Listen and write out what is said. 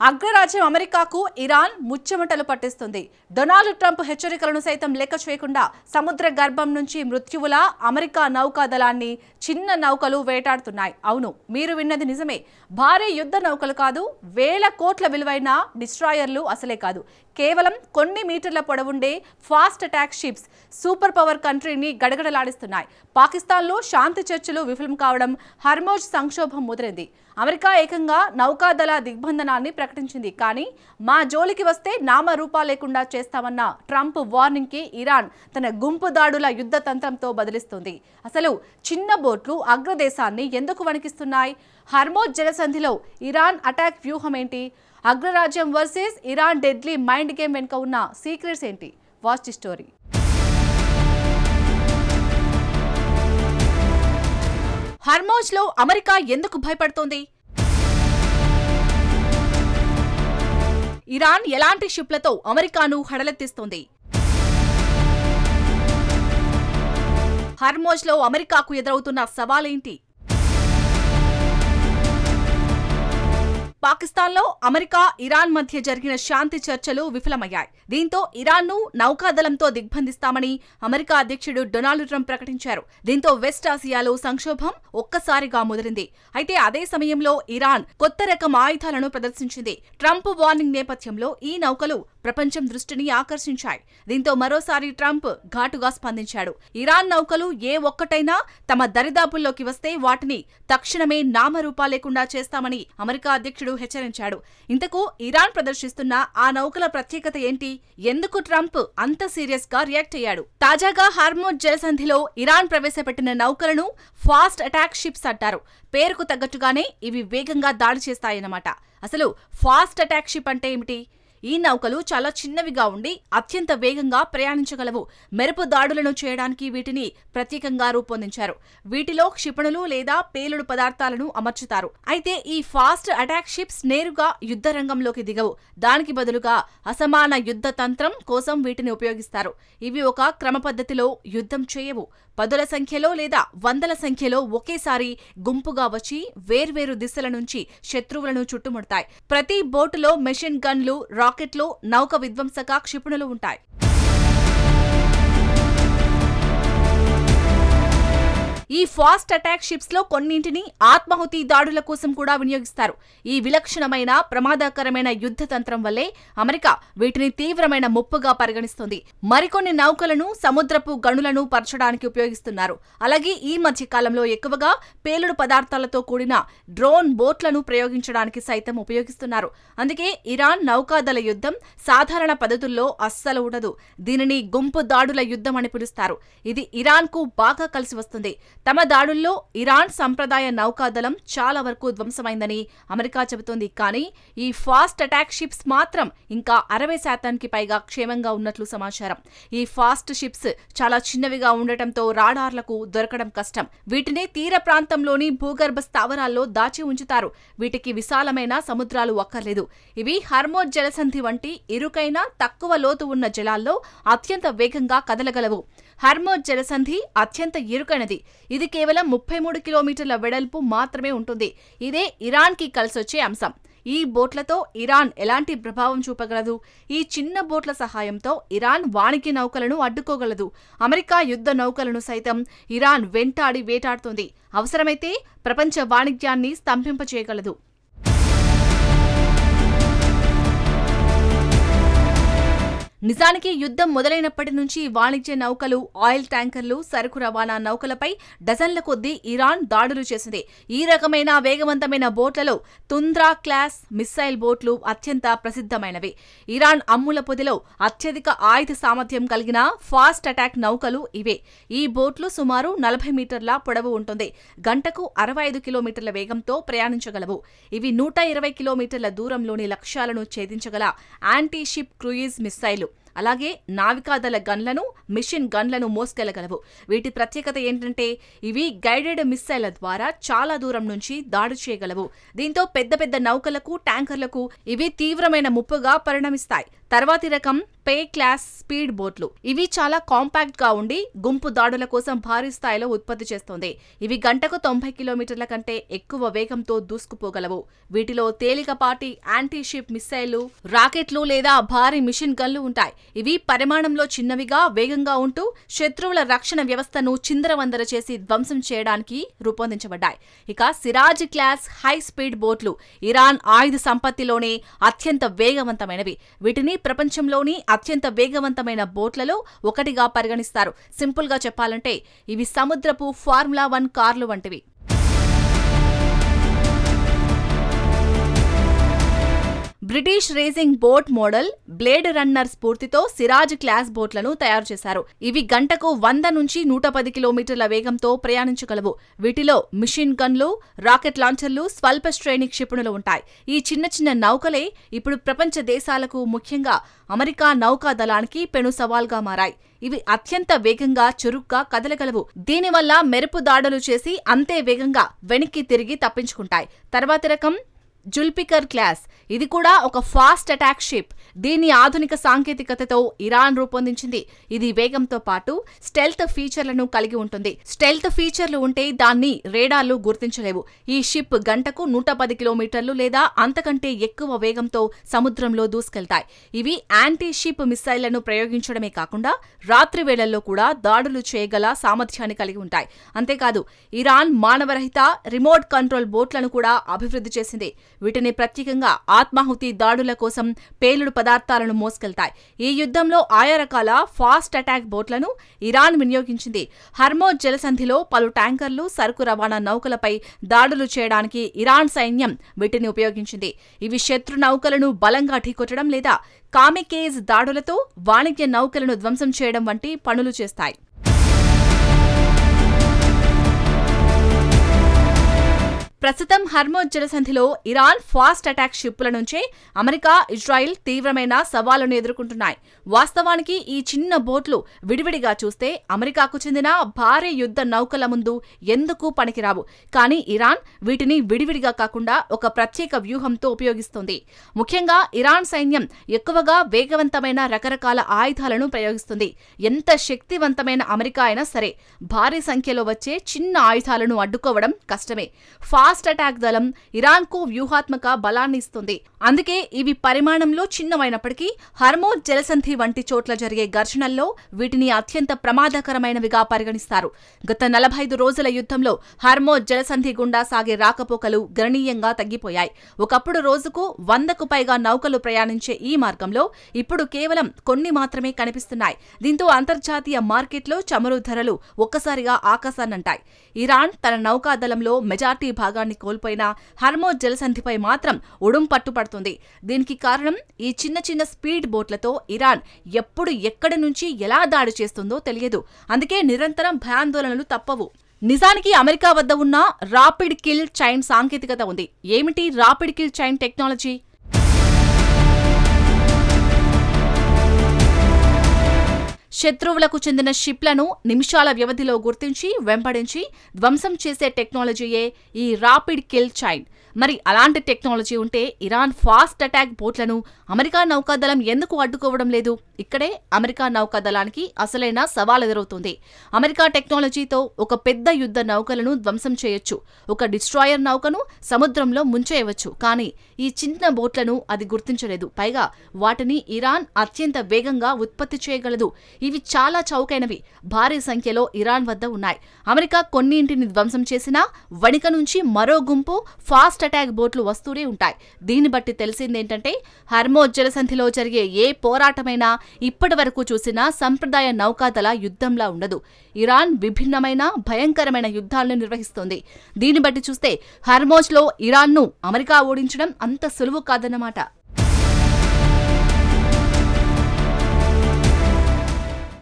అగ్రరాజ్యం అమెరికాకు Iran ముచ్చెమటలు పట్టిస్తుంది. Donald Trump హెచ్చరికలను సైతం లెక్క చేయకుండా సముద్ర గర్భం నుంచి మృత్యువులా అమెరికా నౌకాదళాన్ని చిన్న నౌకలు వేటాడుతున్నాయి. అవును, మీరు విన్నది నిజమే. భారీ యుద్ధ నౌకలు కాదు, వేల కోట్ల విలువైన డిస్ట్రాయర్లు అసలే కాదు. కేవలం కొన్ని మీటర్ల పొడవుండే fast attack ships super power కంట్రీని గడగడలాడిస్తున్నాయి. పాకిస్తాన్లో శాంతి చర్చలు విఫలం కావడం, హర్మోజ్ సంక్షోభం ముదిరింది. అమెరికా ఏకంగా నౌకాదళ దిగ్బంధనాన్ని ప్రకటించింది. కానీ మా జోలికి వస్తే నామరూపా లేకుండా చేస్తామన్న ట్రంప్ వార్నింగ్కి ఇరాన్ తన గుంపు దాడుల యుద్ధ తంత్రంతో బదిలిస్తుంది. అసలు చిన్న బోట్లు అగ్రదేశాన్ని ఎందుకు వణికిస్తున్నాయి? హర్మోజ్ జలసంధిలో ఇరాన్ అటాక్ వ్యూహం ఏంటి? అగ్రరాజ్యం versus Iran deadly mind game వెనుక ఉన్న సీక్రెట్స్ ఏంటి? Watch the story. హర్మోజ్లో అమెరికా ఎందుకు భయపడుతోంది? ఇరాన్ ఎలాంటి షిప్లతో అమెరికాను హడలెత్తిస్తోంది? హర్మోజ్లో అమెరికాకు ఎదురవుతున్న సవాలేంటి? పాకిస్తాన్లో అమెరికా ఇరాన్ మధ్య జరిగిన శాంతి చర్చలు విఫలమయ్యాయి. దీంతో ఇరాన్ను నౌకాదళంతో దిగ్బంధిస్తామని అమెరికా అధ్యక్షుడు డొనాల్డ్ ట్రంప్ ప్రకటించారు. దీంతో వెస్ట్ ఆసియాలో సంక్షోభం ఒక్కసారిగా ముదిరింది. అయితే అదే సమయంలో ఇరాన్ కొత్త రకం ఆయుధాలను ప్రదర్శించింది. ట్రంప్ వార్నింగ్ నేపథ్యంలో ఈ నౌకలు ప్రపంచం దృష్టిని ఆకర్షించాయి. దీంతో మరోసారి ట్రంప్ ఘాటుగా స్పందించాడు. ఇరాన్ నౌకలు ఏ ఒక్కటైనా తమ దరిదాపుల్లోకి వస్తే వాటిని తక్షణమే నామరూపా లేకుండా చేస్తామని అమెరికా అధ్యక్షుడు హెచ్చరించాడు. ఇంతకు ఇరాన్ ప్రదర్శిస్తున్న ఆ నౌకల ప్రత్యేకత ఏంటి? ఎందుకు ట్రంప్ అంత సీరియస్ గా రియాక్ట్ అయ్యాడు? తాజాగా హర్మోజ్ జలసంధిలో ఇరాన్ ప్రవేశపెట్టిన నౌకలను ఫాస్ట్ అటాక్ షిప్స్ అంటారు. పేరుకు తగ్గట్టుగానే ఇవి వేగంగా దాడి చేస్తాయన్నమాట. అసలు ఫాస్ట్ అటాక్ షిప్ అంటే ఏమిటి? ఈ నౌకలు చాలా చిన్నవిగా ఉండి అత్యంత వేగంగా ప్రయాణించగలవు. మెరుపు దాడులను చేయడానికి వీటిని ప్రత్యేకంగా రూపొందించారు. వీటిలో క్షిపణులు లేదా పేలుడు పదార్థాలను అమర్చుతారు. అయితే ఈ ఫాస్ట్ అటాక్ షిప్స్ నేరుగా యుద్ధ రంగంలోకి దిగవు. దానికి బదులుగా అసమాన యుద్ధ తంత్రం కోసం వీటిని ఉపయోగిస్తారు. ఇవి ఒక క్రమ పద్ధతిలో యుద్ధం చేయవు. పదుల సంఖ్యలో లేదా వందల సంఖ్యలో ఒకేసారి గుంపుగా వచ్చి వేర్వేరు దిశల నుంచి శత్రువులను చుట్టుముడతాయి. ప్రతి బోటులో మెషిన్ గన్లు, రాకెట్లు, నౌక విధ్వంసక క్షిపణులు ఉంటాయి. ఈ ఫాస్ట్ అటాక్ షిప్స్ లో కొన్నింటిని ఆత్మాహుతి దాడుల కోసం కూడా వినియోగిస్తారు. ఈ విలక్షణమైన ప్రమాదకరమైన యుద్ధ తంత్రం వల్లే అమెరికా వీటిని తీవ్రమైన ముప్పుగా పరిగణిస్తోంది. మరికొన్ని నౌకలను సముద్రపు గనులను పరచడానికి ఉపయోగిస్తున్నారు. అలాగే ఈ మధ్య కాలంలో ఎక్కువగా పేలుడు పదార్థాలతో కూడిన డ్రోన్ బోట్లను ప్రయోగించడానికి సైతం ఉపయోగిస్తున్నారు. అందుకే ఇరాన్ నౌకాదళ యుద్ధం సాధారణ పద్ధతుల్లో అస్సలు ఉండదు. దీనిని గుంపు దాడుల యుద్ధం అని పిలుస్తారు. ఇది ఇరాన్ కు బాగా కలిసి వస్తుంది. తమ దాడుల్లో ఇరాన్ సంప్రదాయ నౌకాదళం చాలా వరకు ధ్వంసమైందని అమెరికా చెబుతోంది. కానీ ఈ ఫాస్ట్ అటాక్ షిప్స్ మాత్రం ఇంకా 60% పైగా క్షేమంగా ఉన్నట్లు సమాచారం. ఈ ఫాస్ట్ షిప్స్ చాలా చిన్నవిగా ఉండటంతో రాడార్లకు దొరకడం కష్టం. వీటిని తీర ప్రాంతంలోని భూగర్భ స్థావరాల్లో దాచి ఉంచుతారు. వీటికి విశాలమైన సముద్రాలు అక్కర్లేదు. ఇవి హర్మోజ్ జలసంధి వంటి ఇరుకైన తక్కువ లోతు ఉన్న జలాల్లో అత్యంత వేగంగా కదలగలవు. హర్మోజ్ జలసంధి అత్యంత ఇరుకైనది. ఇది కేవలం 33 కిలోమీటర్ల వెడల్పు మాత్రమే ఉంటుంది. ఇదే ఇరాన్ కి కలిసొచ్చే అంశం. ఈ బోట్లతో ఇరాన్ ఎలాంటి ప్రభావం చూపగలదు? ఈ చిన్న బోట్ల సహాయంతో ఇరాన్ వాణిజ్య నౌకలను అడ్డుకోగలదు. అమెరికా యుద్ధ నౌకలను సైతం ఇరాన్ వెంటాడి వేటాడుతోంది. అవసరమైతే ప్రపంచ వాణిజ్యాన్ని స్తంభింపచేయగలదు. నిజానికి యుద్ధం మొదలైనప్పటి నుంచి వాణిజ్య నౌకలు, ఆయిల్ ట్యాంకర్లు, సరుకు రవాణా నౌకలపై డజన్ల కొద్దీ ఇరాన్ దాడులు చేసింది. ఈ రకమైన వేగవంతమైన బోట్లలో తుంద్రా క్లాస్ మిస్సైల్ బోట్లు అత్యంత ప్రసిద్ధమైనవి. ఇరాన్ అమ్ముల పొదిలో అత్యధిక ఆయుధ సామర్థ్యం కలిగిన ఫాస్ట్ అటాక్ నౌకలు ఇవే. ఈ బోట్లు సుమారు 40 మీటర్ల పొడవు ఉంటుంది. గంటకు 65 కిలోమీటర్ల వేగంతో ప్రయాణించగలవు. ఇవి 120 కిలోమీటర్ల దూరంలోని లక్ష్యాలను ఛేదించగల యాంటీ షిప్ క్రూయిజ్ మిస్సైలు. అలాగే నావికాదళ గన్లను, మిషన్ గన్లను మోసుకెళ్లగలవు. వీటి ప్రత్యేకత ఏంటంటే ఇవి గైడెడ్ మిస్సైళ్ల ద్వారా చాలా దూరం నుంచి దాడి చేయగలవు. దీంతో పెద్ద పెద్ద నౌకలకు, ట్యాంకర్లకు ఇవి తీవ్రమైన ముప్పుగా పరిణమిస్తాయి. తర్వాతి రకం పే క్లాస్ స్పీడ్ బోట్లు. ఇవి చాలా కాంపాక్ట్ గా ఉండి గుంపు దాడుల కోసం భారీ స్థాయిలో ఉత్పత్తి చేస్తోంది. ఇవి గంటకు 90 కిలోమీటర్ల కంటే ఎక్కువ వేగంతో దూసుకుపోగలవు. వీటిలో తేలికపాటి యాంటీ షిప్ మిస్సైళ్లు, రాకెట్లు లేదా భారీ మిషన్ గన్లు ఉంటాయి. ఇవి పరిమాణంలో చిన్నవిగా, వేగంగా ఉంటూ శత్రువుల రక్షణ వ్యవస్థను చిందరవందర చేసి ధ్వంసం చేయడానికి రూపొందించబడ్డాయి. ఇక సిరాజ్ క్లాస్ హై స్పీడ్ బోట్లు ఇరాన్ ఆయుధ సంపత్తిలోనే అత్యంత వేగవంతమైనవి. వీటిని ప్రపంచంలోని అత్యంత వేగవంతమైన బోట్లలో ఒకటిగా పరిగణిస్తారు. సింపుల్ గా చెప్పాలంటే ఇవి సముద్రపు ఫార్ములా 1 కార్లు వంటివి. British racing boat model blade runner స్ఫూర్తితో సిరాజ్ క్లాస్ బోట్లను తయారు చేశారు. ఇవి గంటకు 100 నుంచి 110 కిలోమీటర్ల వేగంతో ప్రయాణించగలవు. వీటిలో మిషన్ గన్లు, రాకెట్ లాంచర్లు, స్వల్ప శ్రేణి క్షిపణులు ఉంటాయి. ఈ చిన్న చిన్న నౌకలే ఇప్పుడు ప్రపంచ దేశాలకు, ముఖ్యంగా అమెరికా నౌకా దళానికి పెను సవాల్గా మారాయి. ఇవి అత్యంత వేగంగా, చురుగ్గా కదలగలవు. దీనివల్ల మెరుపు దాడులు చేసి అంతే వేగంగా వెనక్కి తిరిగి తప్పించుకుంటాయి. తర్వాతి రకం జుల్ఫికర్ క్లాస్. ఇది కూడా ఒక ఫాస్ట్ అటాక్ షిప్. దీన్ని ఆధునిక సాంకేతికతతో ఇరాన్ రూపొందించింది. ఇది వేగంతో పాటు స్టెల్త్ ఫీచర్లను కలిగి ఉంటుంది. స్టెల్త్ ఫీచర్లు ఉంటే దాన్ని రేడార్లు గుర్తించలేవు. ఈ షిప్ గంటకు 110 కిలోమీటర్లు లేదా అంతకంటే ఎక్కువ వేగంతో సముద్రంలో దూసుకెళ్తాయి. ఇవి యాంటీ షిప్ మిస్సైళ్లను ప్రయోగించడమే కాకుండా రాత్రి వేళల్లో కూడా దాడులు చేయగల సామర్థ్యాన్ని కలిగి ఉంటాయి. అంతేకాదు ఇరాన్ మానవరహిత రిమోట్ కంట్రోల్ బోట్లను కూడా అభివృద్ధి చేసింది. వీటిని ప్రత్యేకంగా ఆత్మాహుతి దాడుల కోసం పేలుడు పదార్థాలను మోసుకెళ్తాయి. ఈ యుద్ధంలో ఆయా రకాల ఫాస్ట్ అటాక్ బోట్లను ఇరాన్ వినియోగించింది. హర్మోజ్ జలసంధిలో పలు ట్యాంకర్లు, సరుకు రవాణా నౌకలపై దాడులు చేయడానికి ఇరాన్ సైన్యం వీటిని ఉపయోగించింది. ఇవి శత్రు నౌకలను బలంగా ఢీకొట్టడం లేదా కామికేజ్ దాడులతో వాణిజ్య నౌకలను ధ్వంసం చేయడం వంటి పనులు చేస్తాయి. ప్రస్తుతం హర్మోజ్ జలసంధిలో ఇరాన్ ఫాస్ట్ అటాక్ షిప్పుల నుంచే అమెరికా, ఇజ్రాయిల్ తీవ్రమైన సవాళ్లను ఎదుర్కొంటున్నాయి. వాస్తవానికి ఈ చిన్న బోట్లు విడివిడిగా చూస్తే అమెరికాకు చెందిన భారీ యుద్ధ నౌకల ముందు ఎందుకు పనికిరావు. కానీ ఇరాన్ వీటిని విడివిడిగా కాకుండా ఒక ప్రత్యేక వ్యూహంతో ఉపయోగిస్తోంది. ముఖ్యంగా ఇరాన్ సైన్యం ఎక్కువగా వేగవంతమైన రకరకాల ఆయుధాలను ప్రయోగిస్తుంది. ఎంత శక్తివంతమైన అమెరికా అయినా సరే భారీ సంఖ్యలో వచ్చే చిన్న ఆయుధాలను అడ్డుకోవడం కష్టమే. ఫాస్ట్ అటాక్ దళం ఇరాన్కు వ్యూహాత్మక బలాన్ని ఇస్తుంది. అందుకే ఇవి పరిమాణంలో చిన్నవైనప్పటికీ హర్మోజ్ జలసంధి వంటి చోట్ల జరిగే ఘర్షణల్లో వీటిని అత్యంత ప్రమాదకరమైనవిగా పరిగణిస్తారు. గత 45 రోజుల యుద్ధంలో హర్మోజ్ జలసంధి గుండా సాగే రాకపోకలు గణనీయంగా తగ్గిపోయాయి. ఒకప్పుడు రోజుకు 100కు పైగా నౌకలు ప్రయాణించే ఈ మార్గంలో ఇప్పుడు కేవలం కొన్ని మాత్రమే కనిపిస్తున్నాయి. దీంతో అంతర్జాతీయ మార్కెట్లో చమురు ధరలు ఒక్కసారిగా ఆకాశాన్నంటాయి. ఇరాన్ తన నౌకాదళంలో మెజార్టీ భాగాన్ని కోల్పోయినా హర్మోజ్ జలసంధిపై మాత్రం ఉడుం పట్టుపడుతుంది. దీనికి కారణం ఈ చిన్న చిన్న స్పీడ్ బోట్లతో ఇరాన్ ఎప్పుడు ఎక్కడి నుంచి ఎలా దాడి చేస్తుందో తెలియదు. అందుకే నిరంతరం భయాందోళనలు తప్పవు. నిజానికి అమెరికా వద్ద ఉన్న రాపిడ్ కిల్ చైన్ సాంకేతికత ఉంది. ఏమిటి రాపిడ్ కిల్ చైన్ టెక్నాలజీ? శత్రువులకు చెందిన షిప్లను నిమిషాల వ్యవధిలో గుర్తించి వెంబడించి ధ్వంసం చేసే టెక్నాలజీయే ఈ రాపిడ్ కిల్ చైన్. మరి అలాంటి టెక్నాలజీ ఉంటే ఇరాన్ ఫాస్ట్ అటాక్ బోట్లను అమెరికా నౌకాదళం ఎందుకు అడ్డుకోవడం లేదు? ఇక్కడే అమెరికా నౌకాదళానికి అసలైన సవాల్ ఎదురవుతుంది. అమెరికా టెక్నాలజీతో ఒక పెద్ద యుద్ధ నౌకలను ధ్వంసం చేయొచ్చు, ఒక డిస్ట్రాయర్ నౌకను సముద్రంలో ముంచేయవచ్చు. కానీ ఈ చిన్న బోట్లను అది గుర్తించలేదు. పైగా వాటిని ఇరాన్ అత్యంత వేగంగా ఉత్పత్తి చేయగలదు. ఇవి చాలా చౌకైనవి. భారీ సంఖ్యలో ఇరాన్ వద్ద ఉన్నాయి. అమెరికా కొన్నింటిని ధ్వంసం చేసినా వెనుక నుంచి మరో గుంపు ఫాస్ట్ అటాక్ బోట్లు వస్తూనే ఉంటాయి. దీన్ని బట్టి తెలిసిందేంటంటే హర్మోజ్ జలసంధిలో జరిగే ఏ పోరాటమైనా ఇప్పటి వరకు చూసిన సంప్రదాయ నౌకాదళ యుద్ధంలా ఉండదు. ఇరాన్ విభిన్నమైన భయంకరమైన యుద్ధాలను నిర్వహిస్తోంది. దీన్ని బట్టి చూస్తే హర్మోజ్లో ఇరాన్ను అమెరికా ఓడించడం అంత సులువు కాదన్నమాట.